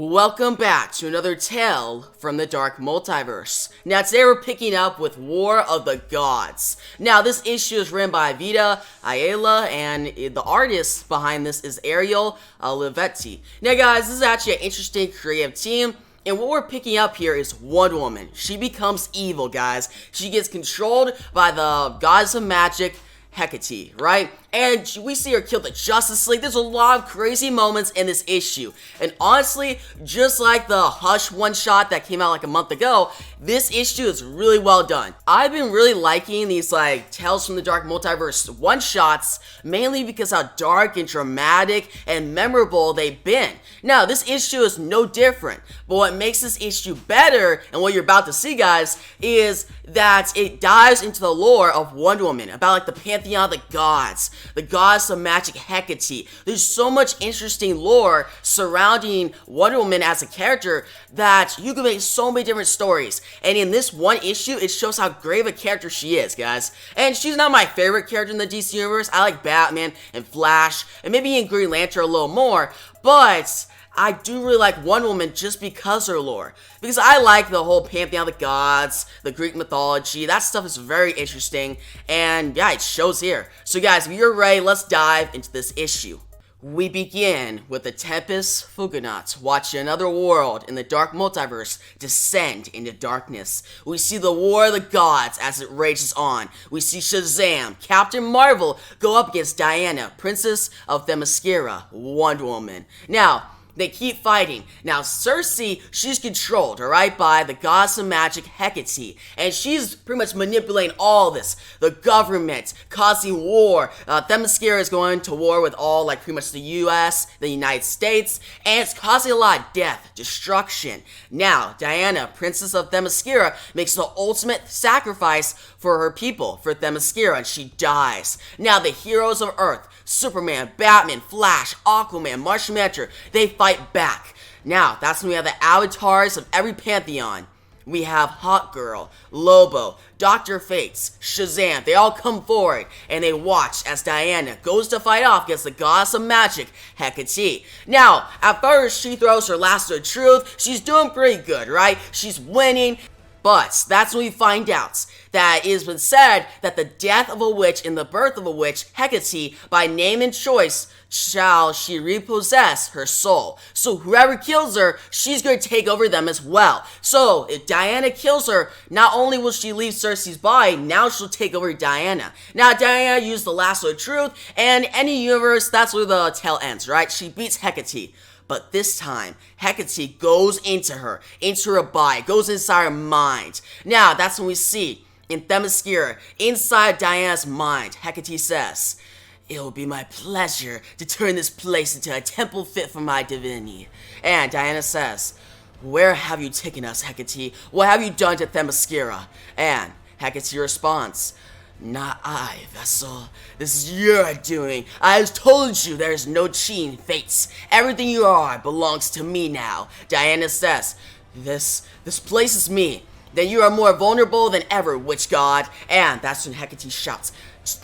Welcome back to another tale from the Dark Multiverse. Now today we're picking up with War of the Gods. Now this issue is written by Vida Ayala and the artist behind this is Ariel Olivetti. Now guys, this is actually an interesting creative team. And what we're picking up here is Wonder Woman. She becomes evil, guys. She gets controlled by the goddess of magic, Hecate, right? And we see her kill the Justice League. There's a lot of crazy moments in this issue. And honestly, just like the Hush one-shot that came out like a month ago, this issue is really well done. I've been really liking these like Tales from the Dark Multiverse one-shots, mainly because how dark and dramatic and memorable they've been. Now, this issue is no different, but what makes this issue better, and what you're about to see, guys, is that it dives into the lore of Wonder Woman, about like the pantheon of the gods, the goddess of magic Hecate. There's so much interesting lore surrounding Wonder Woman as a character that you can make so many different stories. And in this one issue, it shows how great of a character she is, guys. And she's not my favorite character in the DC Universe. I like Batman and Flash, and maybe in Green Lantern a little more, but I do really like Wonder Woman just because of her lore. Because I like the whole pantheon of the gods, the Greek mythology. That stuff is very interesting. And yeah, it shows here. So guys, if you're ready, let's dive into this issue. We begin with the Tempest Fugonauts watching another world in the Dark Multiverse descend into darkness. We see the War of the Gods as it rages on. We see Shazam, Captain Marvel, go up against Diana, Princess of Themyscira, Wonder Woman. Now, they keep fighting. Now, Circe, she's controlled, alright, by the goddess of magic, Hecate. And she's pretty much manipulating all this. The government, causing war. Themyscira is going to war with all, like, pretty much the US, the United States. And it's causing a lot of death, destruction. Now, Diana, Princess of Themyscira, makes the ultimate sacrifice for her people, for Themyscira, and she dies. Now, the heroes of Earth, Superman, Batman, Flash, Aquaman, Martian Manhunter, they fight back. Now, that's when we have the avatars of every pantheon. We have Hawk Girl, Lobo, Dr. Fates, Shazam. They all come forward and they watch as Diana goes to fight off against the goddess of magic, Hecate. Now, at first, she throws her lasso of truth. She's doing pretty good, right? She's winning. But that's when we find out that it has been said that the death of a witch and the birth of a witch, Hecate, by name and choice, shall she repossess her soul. So whoever kills her, she's going to take over them as well. So if Diana kills her, not only will she leave Circe's body, now she'll take over Diana. Now Diana used the lasso of truth, and any universe, that's where the tale ends, right? She beats Hecate. But this time, Hecate goes into her body, goes inside her mind. Now, that's when we see, in Themyscira, inside Diana's mind, Hecate says, "It will be my pleasure to turn this place into a temple fit for my divinity." And Diana says, "Where have you taken us, Hecate? What have you done to Themyscira?" And Hecate responds, "Not I, Vessel. This is your doing. I have told you there is no cheating fates. Everything you are belongs to me now." Diana says, This places me. Then you are more vulnerable than ever, witch god." And that's when Hecate shouts,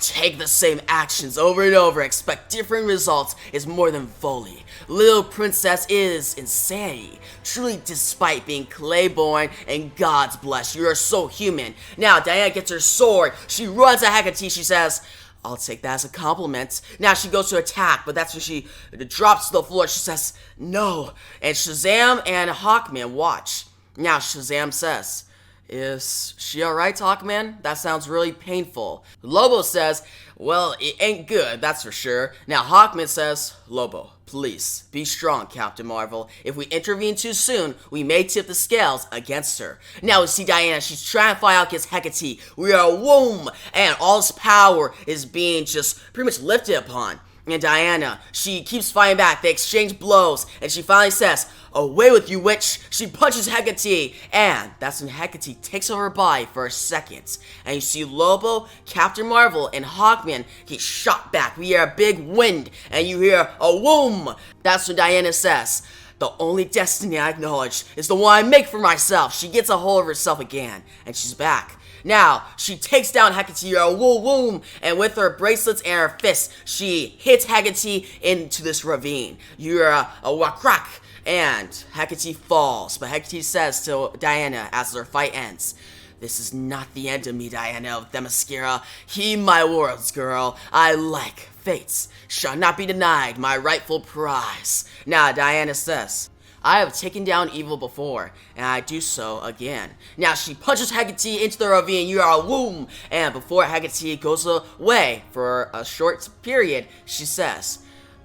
"Take the same actions over and over, expect different results is more than folly. Little princess is insanity. Truly, despite being clay-born and God's blessed, you are so human." Now, Diana gets her sword. She runs at Hecate. She says, "I'll take that as a compliment." Now, she goes to attack, but that's when she drops to the floor. She says, "No." And Shazam and Hawkman watch. Now, Shazam says, "Is she alright, Hawkman? That sounds really painful." Lobo says, "Well, it ain't good, that's for sure." Now, Hawkman says, "Lobo, please, be strong, Captain Marvel. If we intervene too soon, we may tip the scales against her." Now we see Diana, she's trying to fight out against Hecate. We are a womb, and all this power is being just pretty much lifted upon. And Diana, she keeps fighting back. They exchange blows, and she finally says, "Away with you, witch!" She punches Hecate, and that's when Hecate takes over her body for a second. And you see Lobo, Captain Marvel, and Hawkman get shot back. We hear a big wind, and you hear a whoom. That's when Diana says, "The only destiny I acknowledge is the one I make for myself." She gets a hold of herself again, and she's back. Now, she takes down Hecate, and with her bracelets and her fists, she hits Hecate into this ravine. You're a whack. and Hecate falls. But Hecate says to Diana as their fight ends, "This is not the end of me, Diana of Themyscira. Heed my words, girl. I like fates. Shall not be denied my rightful prize." Now, Diana says, "I have taken down evil before, and I do so again." Now she punches Hecate into the ravine, you are a womb, and before Hecate goes away for a short period, she says,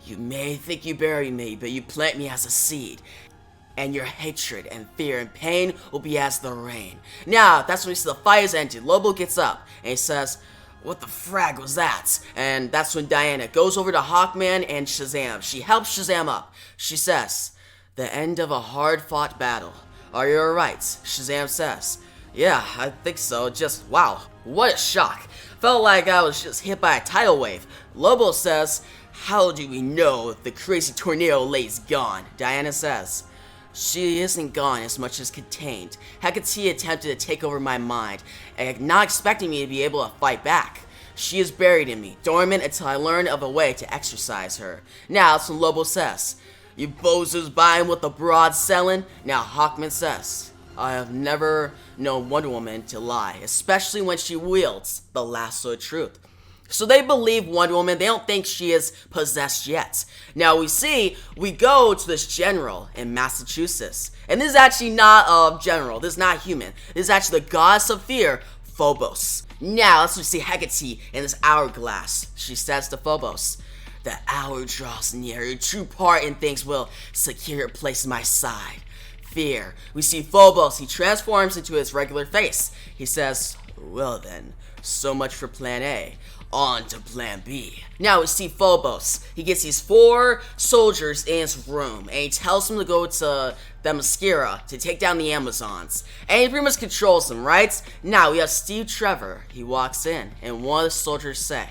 "You may think you bury me, but you plant me as a seed, and your hatred and fear and pain will be as the rain." Now, that's when we see the fight is ended. Lobo gets up, and he says, "What the frag was that?" And that's when Diana goes over to Hawkman and Shazam. She helps Shazam up. She says, "The end of a hard-fought battle. Are you alright?" Shazam says, "Yeah, I think so. Just, wow, what a shock. Felt like I was just hit by a tidal wave." Lobo says, "How do we know the crazy tornado lady's gone?" Diana says, "She isn't gone as much as contained. Hecate attempted to take over my mind, not expecting me to be able to fight back. She is buried in me, dormant until I learn of a way to exorcise her." Now, that's when Lobo says, "You bozos buying what the broad's selling?" Now Hawkman says, "I have never known Wonder Woman to lie, especially when she wields the lasso of truth." So they believe Wonder Woman. They don't think she is possessed yet. Now we go to this general in Massachusetts. And this is actually not a general. This is not human. This is actually the goddess of fear, Phobos. Now let's see Hecate in this hourglass. She says to Phobos, "The hour draws near. Your true part in things will secure your place in my side." Fear. We see Phobos. He transforms into his regular face. He says, "Well then, so much for plan A. On to plan B." Now we see Phobos. He gets these 4 soldiers in his room, and he tells them to go to Themyscira to take down the Amazons. And he pretty much controls them, right? Now we have Steve Trevor. He walks in, and one of the soldiers say,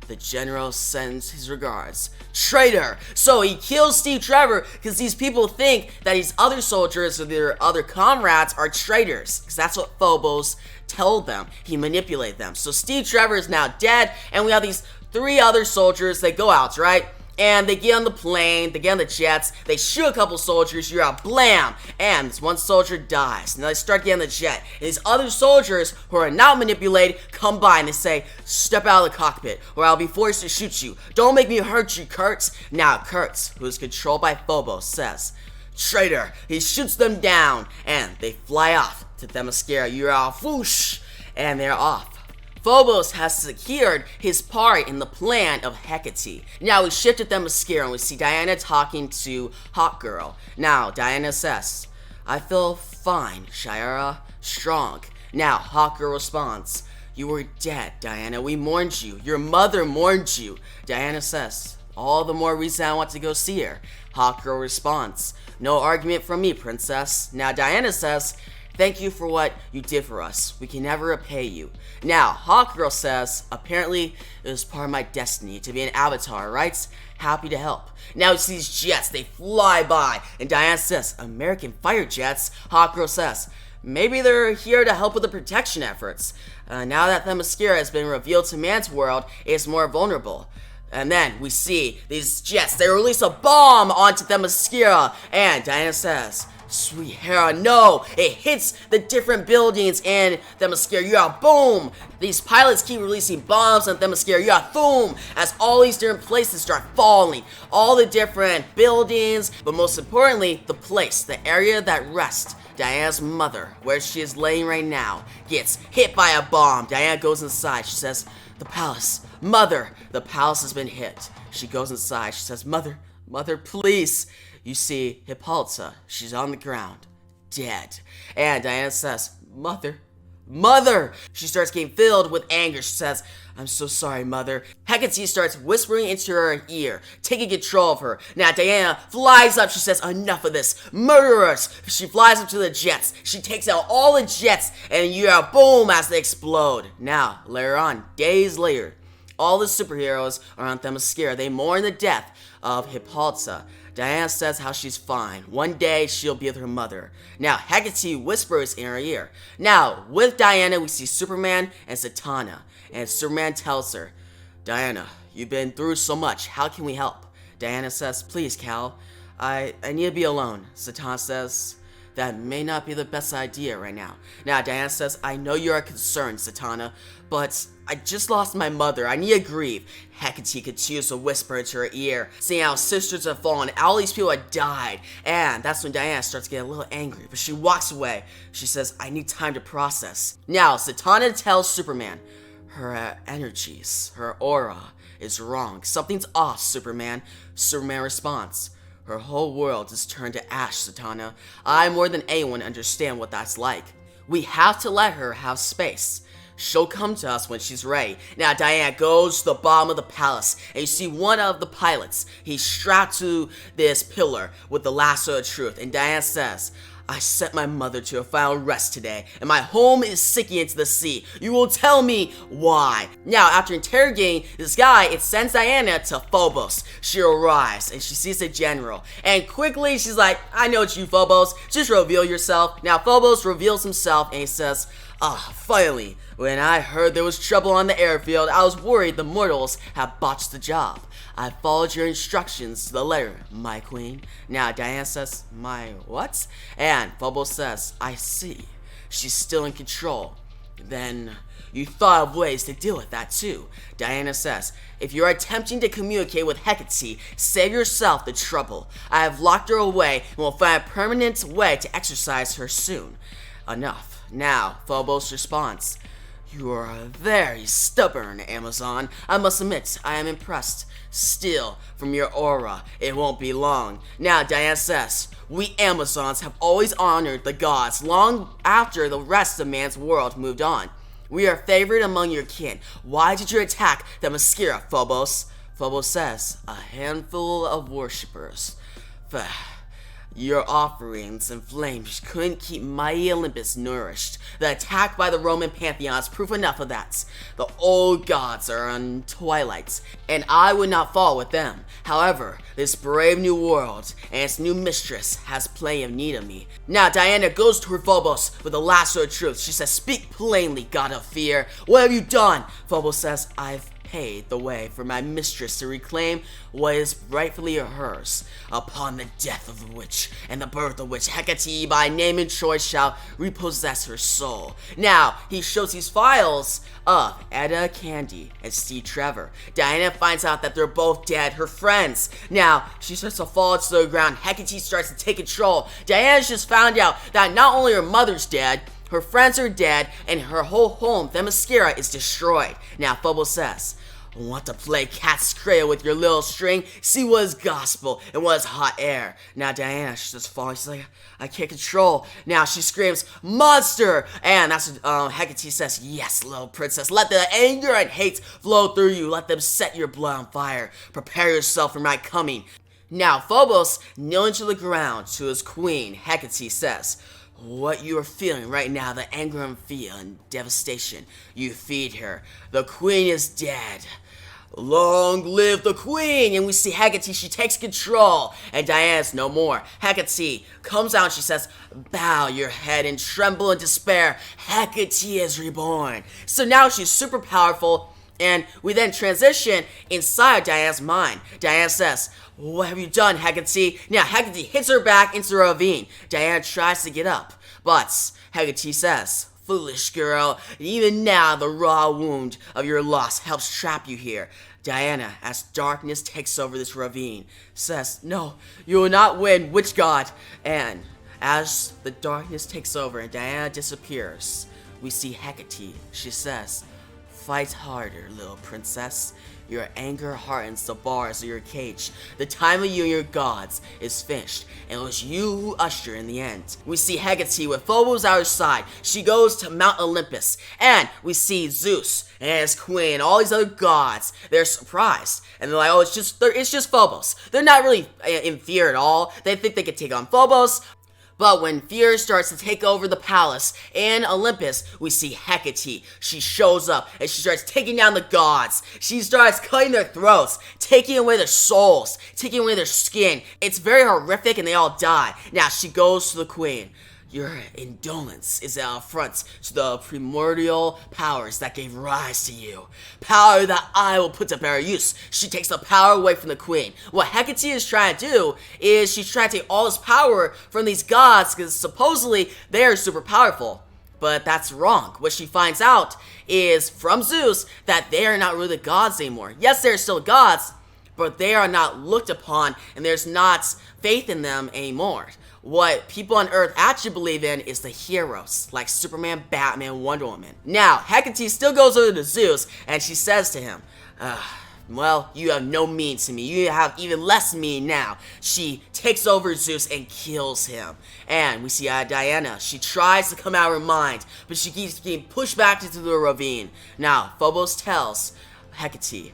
"The general sends his regards." Traitor! So he kills Steve Trevor because these people think that these other soldiers or their other comrades are traitors. Because that's what Phobos told them. He manipulated them. So Steve Trevor is now dead, and we have these 3 other soldiers. They go out, right? And they get on the plane, they get on the jets, they shoot a couple soldiers, you're out, blam! And this one soldier dies. Now they start getting on the jet. And these other soldiers who are not manipulated come by and they say, "Step out of the cockpit, or I'll be forced to shoot you. Don't make me hurt you, Kurtz." Now Kurtz, who is controlled by Phobos, says, "Traitor!" He shoots them down, and they fly off to Themyscira. You're off, whoosh! And they're off. Phobos has secured his part in the plan of Hecate. Now we shift to Themyscira and we see Diana talking to Hawkgirl. Now Diana says, "I feel fine, Shira, strong." Now Hawkgirl responds, "You were dead, Diana. We mourned you. Your mother mourned you." Diana says, "All the more reason I want to go see her." Hawkgirl responds, "No argument from me, princess." Now Diana says, "Thank you for what you did for us. We can never repay you." Now, Hawkgirl says, "Apparently, it was part of my destiny to be an avatar, right? Happy to help." Now we see these jets, they fly by, and Diana says, "American fighter jets?" Hawkgirl says, "Maybe they're here to help with the protection efforts. Now that Themyscira has been revealed to man's world, it's more vulnerable." And then we see these jets, they release a bomb onto Themyscira, and Diana says, "Sweet Hera, no!" It hits the different buildings in Themyscira. You got boom! These pilots keep releasing bombs on Themyscira. You got boom! As all these different places start falling. All the different buildings, but most importantly, the place, the area that rests Diana's mother, where she is laying right now, gets hit by a bomb. Diana goes inside. She says, "The palace. Mother, the palace has been hit." She goes inside. She says, "Mother, mother, please." You see Hippolyta, she's on the ground, dead. And Diana says, "Mother, mother!" She starts getting filled with anger. She says, "I'm so sorry, mother." Hecate starts whispering into her ear, taking control of her. Now Diana flies up. She says, "Enough of this. Murderers!" She flies up to the jets. She takes out all the jets, and you have boom as they explode. Now, later on, days later, all the superheroes are on Themyscira. They mourn the death of Hippolyta. Diana says how she's fine. One day she'll be with her mother. Now Hecate whispers in her ear. Now with Diana we see Superman and Zatanna. And Superman tells her, "Diana, you've been through so much. How can we help?" Diana says, "Please, Cal. I need to be alone, Satana says. That may not be the best idea right now. Now, Diana says, I know you are concerned, Satana, but I just lost my mother. I need to grieve. Hecate continues to whisper into her ear, seeing how sisters have fallen, all these people have died. And that's when Diana starts getting a little angry, but she walks away. She says, I need time to process. Now, Satana tells Superman, her energies, her aura is wrong. Something's off, Superman. Superman responds, her whole world is turned to ash, Satana. I more than anyone understand what that's like. We have to let her have space. She'll come to us when she's ready. Now Diana goes to the bottom of the palace, and you see one of the pilots. He's strapped to this pillar with the lasso of truth, and Diana says, I sent my mother to a final rest today, and my home is sinking into the sea. You will tell me why. Now, after interrogating this guy, it sends Diana to Phobos. She arrives, and she sees the general. And quickly, she's like, I know it's you, Phobos. Just reveal yourself. Now, Phobos reveals himself, and he says, finally, when I heard there was trouble on the airfield, I was worried the mortals had botched the job. I followed your instructions to the letter, my queen. Now Diana says, my what? And Phobos says, I see. She's still in control. Then you thought of ways to deal with that too. Diana says, if you're attempting to communicate with Hecate, save yourself the trouble. I have locked her away and will find a permanent way to exorcise her soon. Enough. Now, Phobos responds, you are very stubborn, Amazon. I must admit, I am impressed. Still, from your aura, it won't be long. Now, Diana says, we Amazons have always honored the gods long after the rest of man's world moved on. We are favored among your kin. Why did you attack the Mascara, Phobos? Phobos says, a handful of worshippers. Your offerings and flames couldn't keep mighty Olympus nourished. The attack by the Roman pantheon is proof enough of that. The old gods are on twilight, and I would not fall with them. However, this brave new world and its new mistress has plenty of need of me. Now Diana goes to her Phobos with the lasso of truth. She says, speak plainly, god of fear. What have you done? Phobos says, I've paid the way for my mistress to reclaim what is rightfully hers. Upon the death of the witch and the birth of which Hecate by name and choice shall repossess her soul. Now, he shows these files of Etta Candy and Steve Trevor. Diana finds out that they're both dead, her friends. Now, she starts to fall to the ground. Hecate starts to take control. Diana's just found out that not only her mother's dead, her friends are dead, and her whole home, the Mascara, is destroyed. Now, Phobos says, want to play cat's cradle with your little string? See what is gospel and what is hot air. Now, Diana, she's just falling. She's like, I can't control. Now, she screams, monster! And that's what Hecate says, yes, little princess. Let the anger and hate flow through you. Let them set your blood on fire. Prepare yourself for my coming. Now, Phobos, kneeling to the ground to his queen, Hecate says, what you are feeling right now, the anger and fear and devastation, you feed her. The queen is dead. Long live the queen! And we see Hecate, she takes control, and Diana's no more. Hecate comes out and she says, bow your head and tremble in despair. Hecate is reborn. So now she's super powerful, and we then transition inside Diana's mind. Diana says, what have you done, Hecate? Now, Hecate hits her back into the ravine. Diana tries to get up, but Hecate says, foolish girl, even now the raw wound of your loss helps trap you here. Diana, as darkness takes over this ravine, says, no, you will not win, witch god. And as the darkness takes over and Diana disappears, we see Hecate. She says, fight harder, little princess. Your anger hardens the bars of your cage. The time of you and your gods is finished, and it was you who ushered in the end. We see Hecate with Phobos at her side. She goes to Mount Olympus, and we see Zeus and his queen and all these other gods. They're surprised, and they're like, oh, it's just Phobos. They're not really in fear at all. They think they could take on Phobos. But when fear starts to take over the palace in Olympus, we see Hecate. She shows up and she starts taking down the gods. She starts cutting their throats, taking away their souls, taking away their skin. It's very horrific and they all die. Now she goes to the queen. Your indolence is an affront to the primordial powers that gave rise to you. Power that I will put to better use. She takes the power away from the queen. What Hecate is trying to do is she's trying to take all this power from these gods because supposedly they are super powerful. But that's wrong. What she finds out is from Zeus that they are not really the gods anymore. Yes, they're still gods, but they are not looked upon and there's not faith in them anymore. What people on Earth actually believe in is the heroes, like Superman, Batman, Wonder Woman. Now, Hecate still goes over to Zeus, and she says to him, well, you have no meaning to me. You have even less meaning now. She takes over Zeus and kills him. And we see Diana. She tries to come out of her mind, but she keeps getting pushed back into the ravine. Now, Phobos tells Hecate,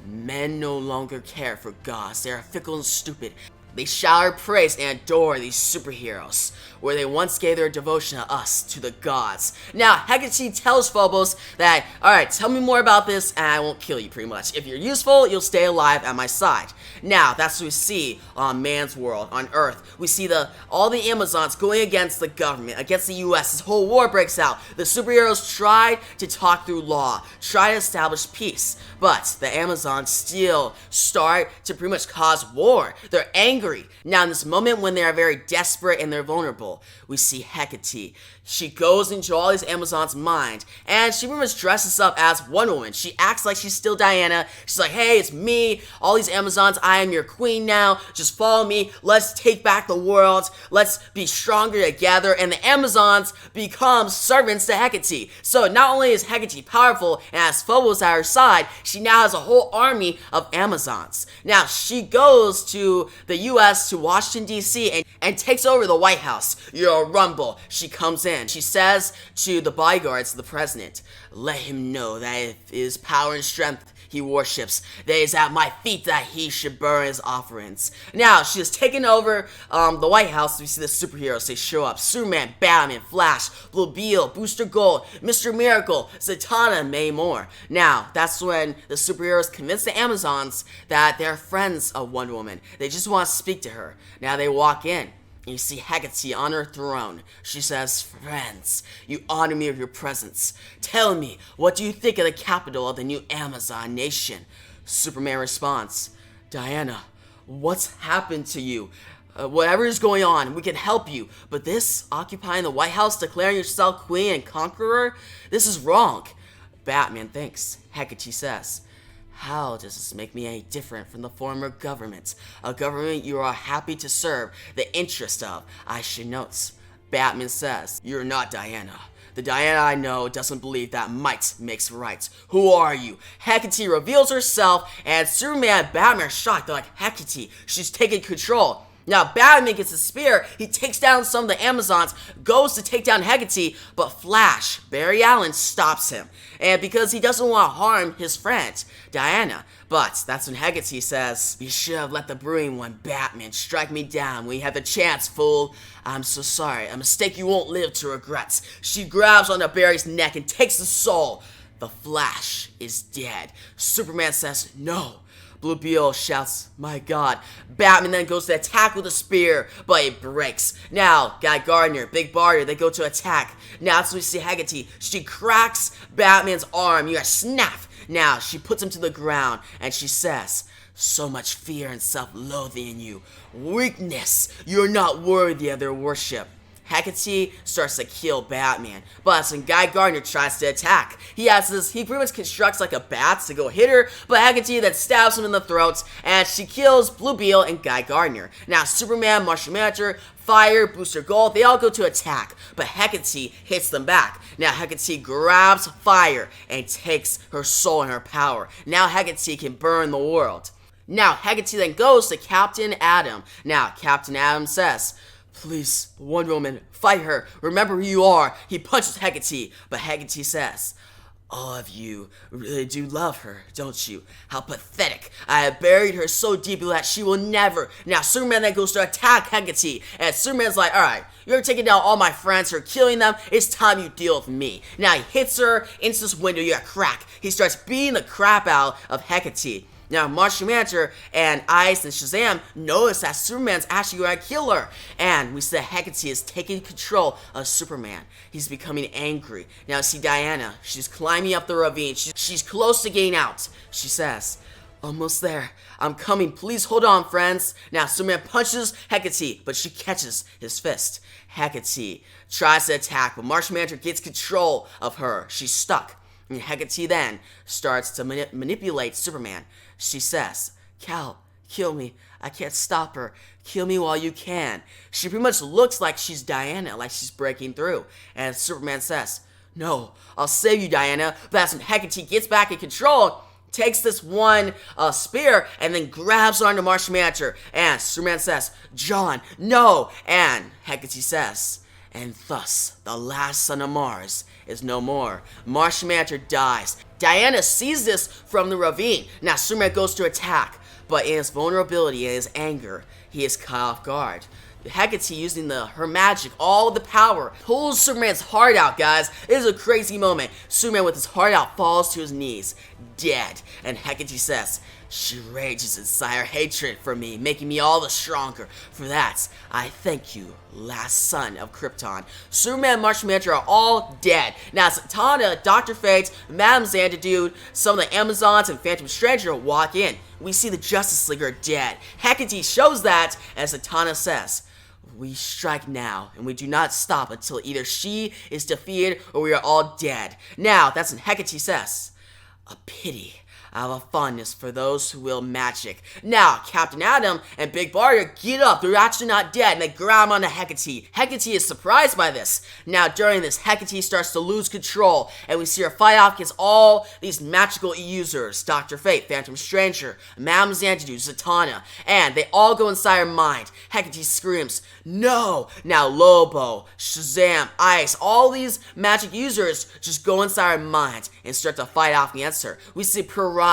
men no longer care for gods. They are fickle and stupid. They shower praise and adore these superheroes, where they once gave their devotion to us, to the gods. Now, Hecate tells Phobos that, alright, tell me more about this and I won't kill you pretty much. If you're useful, you'll stay alive at my side. Now, that's what we see on man's world, on Earth. We see all the Amazons going against the government, against the US. This whole war breaks out. The superheroes try to talk through law, try to establish peace. But the Amazons still start to pretty much cause war. They're angry. Now, in this moment when they are very desperate and they're vulnerable, we see Hecate. She goes into all these Amazons' mind, and she pretty much dresses up as Wonder Woman. She acts like she's still Diana. She's like, hey, it's me, all these Amazons, I am your queen now. Just follow me. Let's take back the world. Let's be stronger together. And the Amazons become servants to Hecate. So not only is Hecate powerful and has Phobos at her side, she now has a whole army of Amazons. Now, she goes to the US, to Washington, D.C., and takes over the White House. You're a rumble. She comes in. She says to the bodyguards of the president, let him know that if his power and strength he worships, that it is at my feet that he should burn his offerings. Now, she has taken over the White House. We see the superheroes. They show up. Superman, Batman, Flash, Blue Beetle, Booster Gold, Mr. Miracle, Zatanna, and many more. Now, that's when the superheroes convince the Amazons that they're friends of Wonder Woman. They just want to speak to her. Now they walk in. You see Hecate on her throne. She says, friends, you honor me with your presence. Tell me, what do you think of the capital of the new Amazon nation? Superman responds, Diana, what's happened to you? Whatever is going on, we can help you. But this, occupying the White House, declaring yourself queen and conqueror, this is wrong. Batman thinks. Hecate says, how does this make me any different from the former government? A government you are happy to serve the interest of, I should note. Batman says, you're not Diana. The Diana I know doesn't believe that might makes right. Who are you? Hecate reveals herself, and Superman and Batman are shocked. They're like, Hecate, she's taking control. Now, Batman gets a spear, he takes down some of the Amazons, goes to take down Hecate, but Flash, Barry Allen, stops him. And because he doesn't want to harm his friend, Diana. But that's when Hecate says, you should have let the brewing one, Batman, strike me down when you had the chance, fool. I'm so sorry, a mistake you won't live to regret. She grabs onto Barry's neck and takes the soul. The Flash is dead. Superman says, no. Blue Beetle shouts, my god. Batman then goes to attack with a spear, but it breaks. Now, Guy Gardner, Big Barter, they go to attack. Now, that's when we see Hecate. She cracks Batman's arm. You got snap. Now, she puts him to the ground, and she says, so much fear and self-loathing in you. Weakness. You're not worthy of their worship. Hecate starts to kill Batman, but when Guy Gardner tries to attack, he pretty much constructs like a bat to go hit her, but Hecate then stabs him in the throat, and she kills Blue Beetle and Guy Gardner. Now Superman, Martian Manhunter, Fire, Booster Gold, they all go to attack, but Hecate hits them back. Now Hecate grabs Fire and takes her soul and her power. Now Hecate can burn the world. Now Hecate then goes to Captain Atom. Now Captain Atom says, please, Wonder Woman, fight her. Remember who you are. He punches Hecate, but Hecate says, all of you really do love her, don't you? How pathetic. I have buried her so deeply that she will never. Now Superman then goes to attack Hecate, and Superman's like, alright, you're taking down all my friends, you're killing them, it's time you deal with me. Now he hits her into this window, you got crack. He starts beating the crap out of Hecate. Now, Martian Manhunter and Ice and Shazam notice that Superman's actually going to kill her. And we see that Hecate is taking control of Superman. He's becoming angry. Now, see Diana. She's climbing up the ravine. She's close to getting out. She says, "Almost there. I'm coming. Please hold on, friends." Now, Superman punches Hecate, but she catches his fist. Hecate tries to attack, but Martian Manhunter gets control of her. She's stuck. And Hecate then starts to manipulate Superman. She says, "Cal, kill me. I can't stop her. Kill me while you can." She pretty much looks like she's Diana, like she's breaking through. And Superman says, "No, I'll save you, Diana." But that's when Hecate gets back in control, takes this one spear, and then grabs onto Martian Manhunter. And Superman says, "John, no!" And Hecate says, "And thus, the last son of Mars is no more." Martian Manhunter dies. Diana sees this from the ravine. Now Superman goes to attack, but in his vulnerability and his anger, he is caught off guard. Hecate, using her magic, all the power, pulls Superman's heart out, guys. It is a crazy moment. Superman, with his heart out, falls to his knees, dead. And Hecate says, "She rages inside her hatred for me, making me all the stronger. For that, I thank you, last son of Krypton." Superman and Martian Manhunter are all dead. Now, Zatanna, Dr. Fate, Madame Xanadu, some of the Amazons, and Phantom Stranger walk in. We see the Justice League are dead. Hecate shows that, as Zatanna says, "We strike now, and we do not stop until either she is defeated or we are all dead." Now, that's when Hecate says, "A pity. I have a fondness for those who wield magic." Now, Captain Atom and Big Barda get up. They're actually not dead, and they grab onto Hecate. Hecate is surprised by this. Now, during this, Hecate starts to lose control, and we see her fight off against all these magical users. Dr. Fate, Phantom Stranger, Madame Xanadu, Zatanna, and they all go inside her mind. Hecate screams, "No!" Now, Lobo, Shazam, Ice, all these magic users just go inside her mind and start to fight off against her. We see Pariah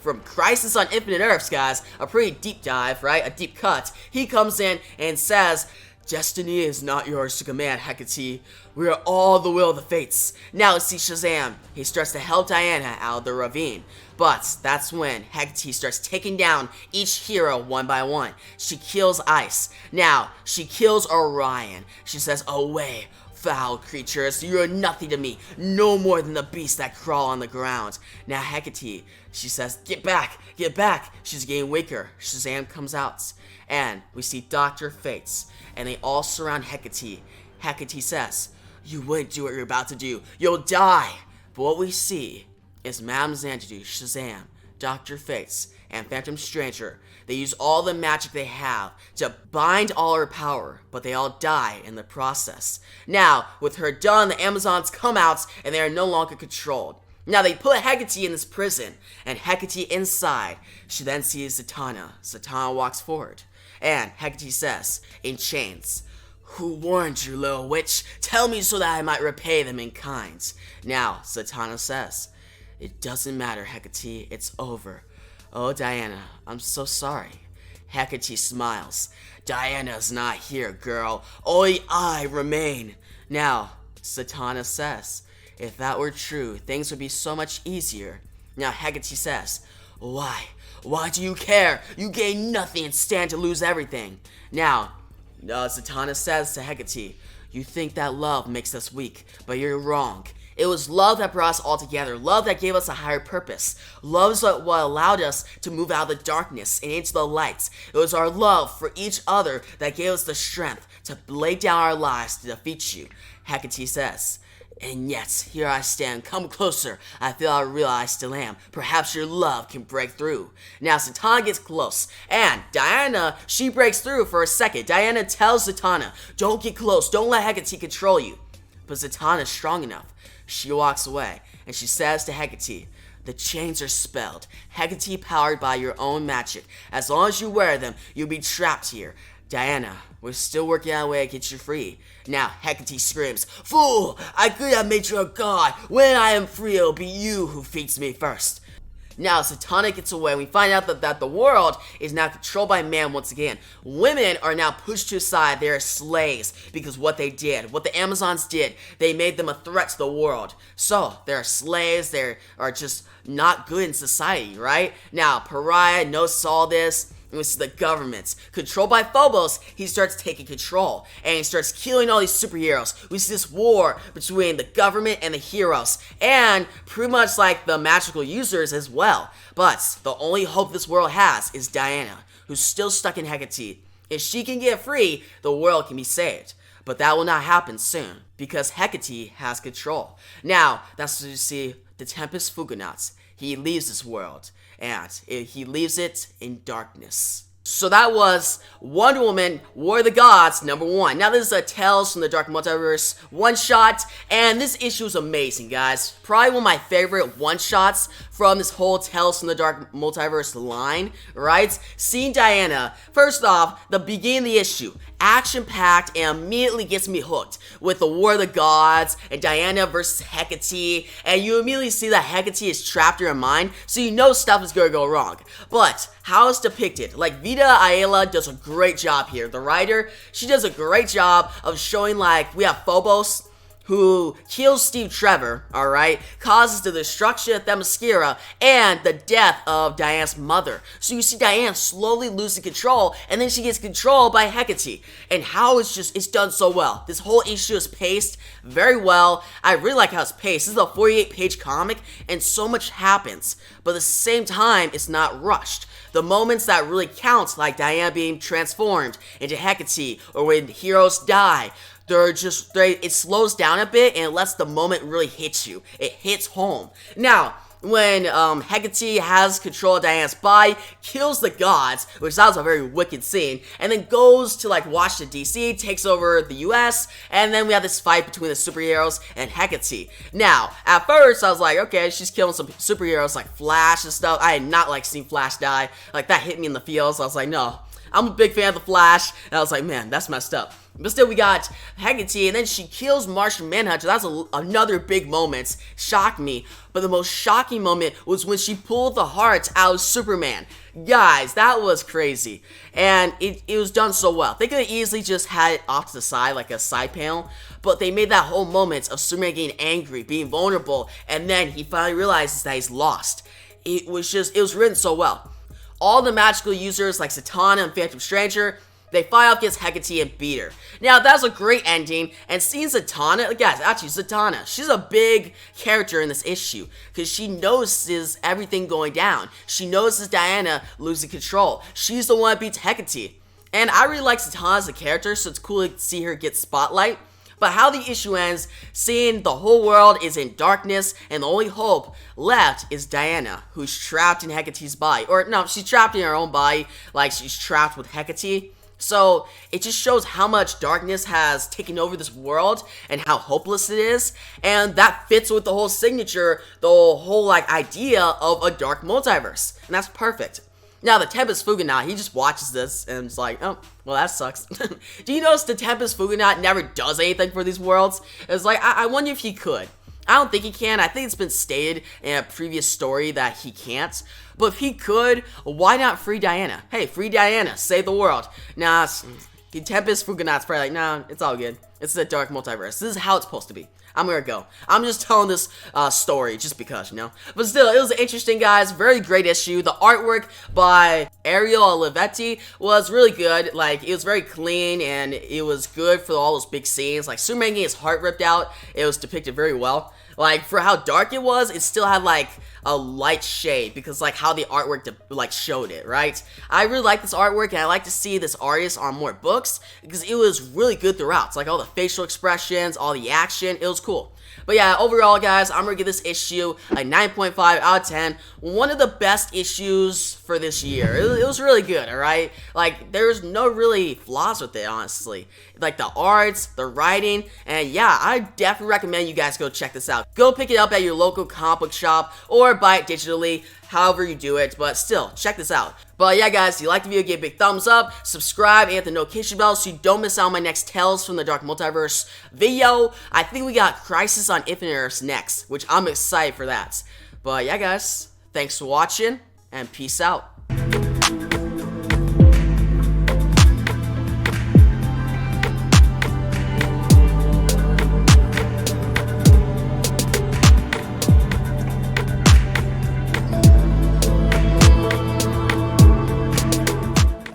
from Crisis on Infinite Earths, guys. A pretty deep dive, right? A deep cut. He comes in and says, "Destiny is not yours to command, Hecate. We are all the will of the fates." Now let's see Shazam. He starts to help Diana out of the ravine. But that's when Hecate starts taking down each hero one by one. She kills Ice. Now, she kills Orion. She says, "Away, foul creatures, you are nothing to me, no more than the beasts that crawl on the ground." Now Hecate, she says, "Get back, get back." She's getting weaker. Shazam comes out, and we see Dr. Fates, and they all surround Hecate. Hecate says, "You wouldn't do what you're about to do. You'll die." But what we see is Madame Xanadu, Shazam, Dr. Fates, and Phantom Stranger. They use all the magic they have to bind all her power, but they all die in the process. Now, with her done, the Amazons come out, and they are no longer controlled. Now, they put Hecate in this prison, and Hecate inside. She then sees Zatanna. Zatanna walks forward, and Hecate says, in chains, "Who warned you, little witch? Tell me so that I might repay them in kind." Now, Zatanna says, "It doesn't matter, Hecate. It's over. Oh, Diana, I'm so sorry." Hecate smiles. "Diana's not here, girl. Only I remain." Now, Zatanna says, "If that were true, things would be so much easier." Now, Hecate says, "Why? Why do you care? You gain nothing and stand to lose everything." Now, Zatanna says to Hecate, "You think that love makes us weak, but you're wrong. It was love that brought us all together. Love that gave us a higher purpose. Love is what allowed us to move out of the darkness and into the light. It was our love for each other that gave us the strength to lay down our lives to defeat you." Hecate says, "And yet, here I stand. Come closer. I feel how real I still am. Perhaps your love can break through." Now, Zatanna gets close, and Diana, she breaks through for a second. Diana tells Zatanna, "Don't get close. Don't let Hecate control you." But Zatanna's strong enough. She walks away, and she says to Hecate, "The chains are spelled. Hecate, powered by your own magic. As long as you wear them, you'll be trapped here. Diana, we're still working out a way to get you free." Now, Hecate screams, "Fool! I could have made you a god. When I am free, it'll be you who feeds me first." Now, Satana gets away. We find out that the world is now controlled by man once again. Women are now pushed to the side. They're slaves because what they did, what the Amazons did, they made them a threat to the world. So, they're slaves. They are just not good in society, right? Now, Pariah knows all this. And we see the government. Controlled by Phobos, he starts taking control. And he starts killing all these superheroes. We see this war between the government and the heroes. And pretty much like the magical users as well. But the only hope this world has is Diana, who's still stuck in Hecate. If she can get free, the world can be saved. But that will not happen soon, because Hecate has control. Now, that's what you see, the Tempest Fugonauts. He leaves this world, and he leaves it in darkness. So that was Wonder Woman, War of the Gods, #1. Now this is a Tales from the Dark Multiverse one-shot, and this issue is amazing, guys. Probably one of my favorite one-shots from this whole Tales from the Dark Multiverse line, right? Seeing Diana, first off, the beginning of the issue, action-packed and immediately gets me hooked with the War of the Gods and Diana versus Hecate, and you immediately see that Hecate is trapped in her mind, so you know stuff is gonna go wrong. But how it's depicted, like Vita Ayala does a great job here. The writer, she does a great job of showing, like, we have Phobos, who kills Steve Trevor, alright, causes the destruction of Themyscira and the death of Diana's mother. So you see Diana slowly losing control, and then she gets controlled by Hecate. And how it's done so well. This whole issue is paced very well. I really like how it's paced. This is a 48-page comic, and so much happens. But at the same time, it's not rushed. The moments that really count, like Diana being transformed into Hecate, or when heroes die, it slows down a bit and it lets the moment really hit you. It hits home. Now, when Hecate has control of Diana's body, kills the gods, which that was a very wicked scene, and then goes to like Washington DC, takes over the US, and then we have this fight between the superheroes and Hecate. Now, at first I was like, okay, she's killing some superheroes like Flash and stuff. I had not like seen Flash die. Like that hit me in the feels. I was like, no. I'm a big fan of the Flash, and I was like, man, that's messed up. But still, we got Hecate, and then she kills Martian Manhunter. That's another big moment. Shocked me. But the most shocking moment was when she pulled the heart out of Superman. Guys, that was crazy. And it was done so well. They could have easily just had it off to the side, like a side panel. But they made that whole moment of Superman getting angry, being vulnerable, and then he finally realizes that he's lost. It was written so well. All the magical users like Satana and Phantom Stranger, they fight off against Hecate and beat her. Now, that's a great ending, and seeing Satana, guys, actually, Satana, she's a big character in this issue, because she notices everything going down. She notices Diana losing control. She's the one that beats Hecate. And I really like Satana as a character, so it's cool to see her get spotlight. But how the issue ends, seeing the whole world is in darkness, and the only hope left is Diana, who's trapped in Hecate's body. Or, no, she's trapped in her own body, like she's trapped with Hecate. So, it just shows how much darkness has taken over this world, and how hopeless it is. And that fits with the whole signature, the whole, like, idea of a dark multiverse. And that's perfect. Now, the Tempest Fugonaut, he just watches this and is like, oh, well, that sucks. Do you notice the Tempest Fugonaut never does anything for these worlds? It's like, I wonder if he could. I don't think he can. I think it's been stated in a previous story that he can't. But if he could, why not free Diana? Hey, free Diana, save the world. Nah, the Tempest Fugonaut's probably like, nah, it's all good. It's the dark multiverse. This is how it's supposed to be. I'm gonna go. I'm just telling this story just because, you know. But still, it was interesting, guys. Very great issue. The artwork by Ariel Olivetti was really good. Like, it was very clean, and it was good for all those big scenes. Like, Superman getting his heart ripped out, it was depicted very well. Like, for how dark it was, it still had, like, a light shade, because, like, how the artwork, showed it, right? I really like this artwork, and I like to see this artist on more books, because it was really good throughout. It's like, all the facial expressions, all the action, it was cool. But yeah, overall, guys, I'm gonna give this issue a 9.5 out of 10. One of the best issues for this year. It was really good, alright? Like, there's no really flaws with it, honestly. Like, the arts, the writing, and yeah, I definitely recommend you guys go check this out. Go pick it up at your local comic book shop, or buy it digitally, however you do it, but still, check this out. But yeah, guys, if you like the video, give it a big thumbs up, subscribe, and hit the notification bell so you don't miss out on my next Tales from the Dark Multiverse video. I think we got Crisis on Infinite Earths next, which I'm excited for that. But yeah, guys, Thanks for watching, and peace out.